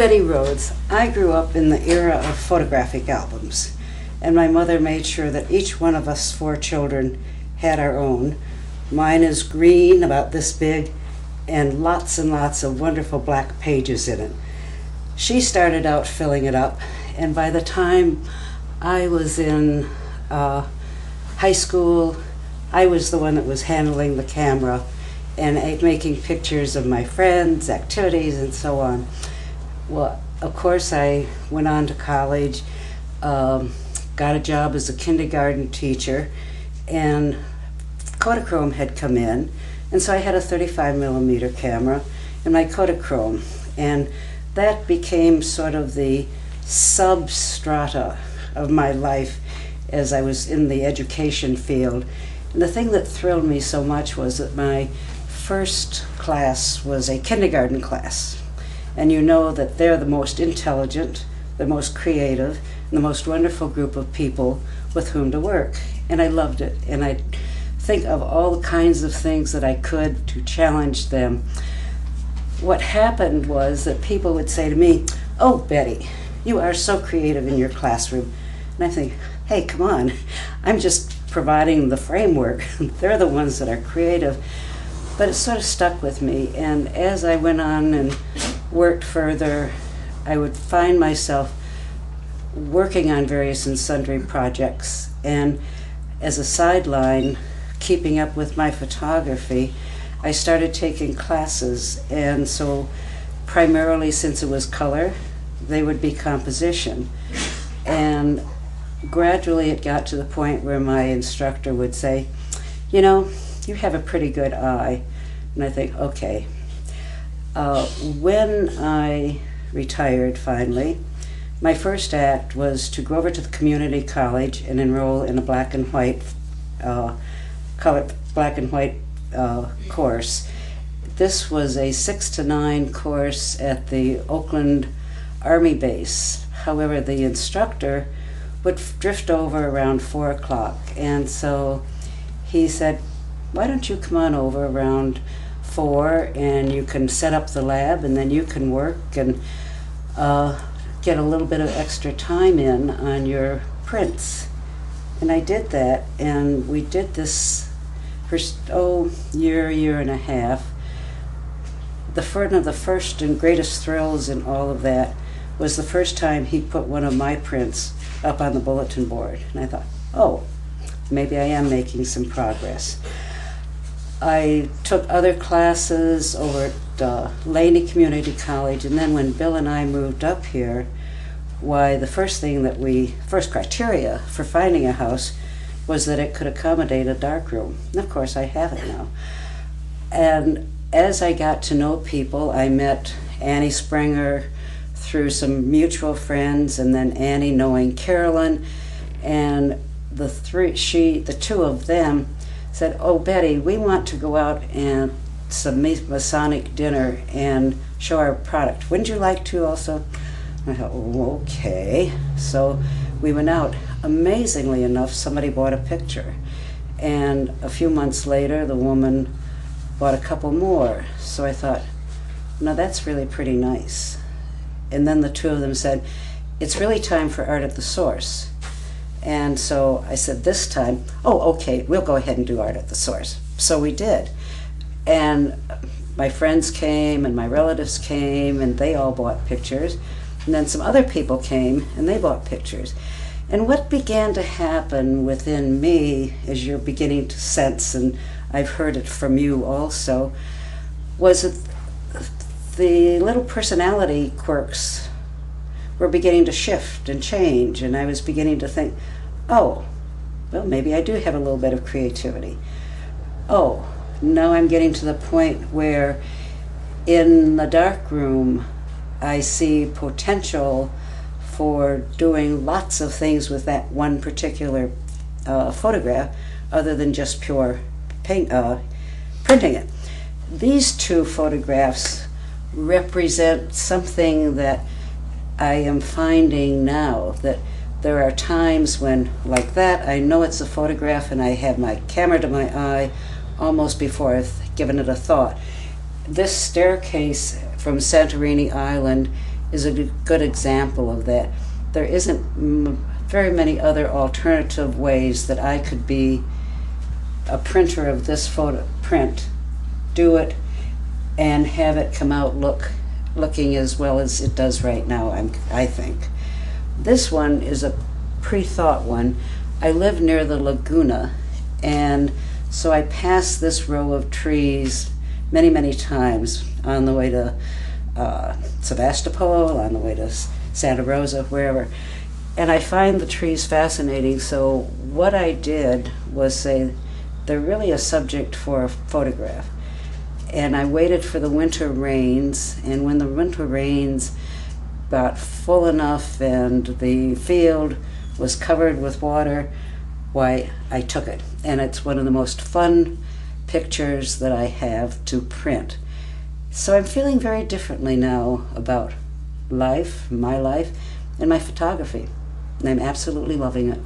Betty Rhoades. I grew up in the era of photographic albums, and my mother made sure that each one of us 4 children had our own. Mine is green, about this big, and lots of wonderful black pages in it. She started out filling it up, and by the time I was in high school, I was the one that was handling the camera and making pictures of my friends, activities, and so on. Well, of course, I went on to college, got a job as a kindergarten teacher, and Kodachrome had come in, and so I had a 35mm camera and my Kodachrome, and that became sort of the substrata of my life as I was in the education field. And the thing that thrilled me so much was that my first class was a kindergarten class. And you know that they're the most intelligent, the most creative, and the most wonderful group of people with whom to work. And I loved it. And I think of all the kinds of things that I could to challenge them. What happened was that people would say to me, "Oh, Betty, you are so creative in your classroom." And I think, hey, come on, I'm just providing the framework. They're the ones that are creative. But it sort of stuck with me, and as I went on and worked further, I would find myself working on various and sundry projects, and as a sideline, keeping up with my photography, I started taking classes, and so primarily since it was color, they would be composition. And gradually it got to the point where my instructor would say, "You know, you have a pretty good eye." And I think, okay. When I retired finally, my first act was to go over to the community college and enroll in a black and white course. This was a 6 to 9 course at the Oakland Army base. However, the instructor would drift over around 4 o'clock, and so he said, "Why don't you come on over around 4 and you can set up the lab and then you can work and get a little bit of extra time in on your prints." And I did that, and we did this for year and a half. One of the first and greatest thrills in all of that was the first time he put one of my prints up on the bulletin board. And I thought, oh, maybe I am making some progress. I took other classes over at Laney Community College, and then when Bill and I moved up here, why, the first criteria for finding a house was that it could accommodate a darkroom. And of course I have it now. And as I got to know people, I met Annie Springer through some mutual friends, and then Annie knowing Carolyn, and the two of them said, "Oh, Betty, we want to go out and some Masonic dinner and show our product. Wouldn't you like to also?" I thought, oh, okay. So we went out. Amazingly enough, somebody bought a picture. And a few months later, the woman bought a couple more. So I thought, no, that's really pretty nice. And then the two of them said, "It's really time for Art at the Source." And so I said, this time, "Oh, okay, we'll go ahead and do Art at the Source." So we did. And my friends came and my relatives came, and they all bought pictures. And then some other people came and they bought pictures. And what began to happen within me, as you're beginning to sense, and I've heard it from you also, was that the little personality quirks were beginning to shift and change, and I was beginning to think, oh, well, maybe I do have a little bit of creativity. Oh, now I'm getting to the point where in the darkroom I see potential for doing lots of things with that one particular photograph other than just pure printing it. These two photographs represent something that I am finding now, that there are times when, like that, I know it's a photograph and I have my camera to my eye almost before I've given it a thought. This staircase from Santorini Island is a good example of that. There isn't very many other alternative ways that I could be a printer of this photo print, do it, and have it come out looking as well as it does right now, I think. This one is a pre-thought one. I live near the Laguna, and so I pass this row of trees many times on the way to Sebastopol, on the way to Santa Rosa, wherever. And I find the trees fascinating, so what I did was say, they're really a subject for a photograph. And I waited for the winter rains, and when the winter rains got full enough and the field was covered with water, why, I took it. And it's one of the most fun pictures that I have to print. So I'm feeling very differently now about life, my life, and my photography. And I'm absolutely loving it.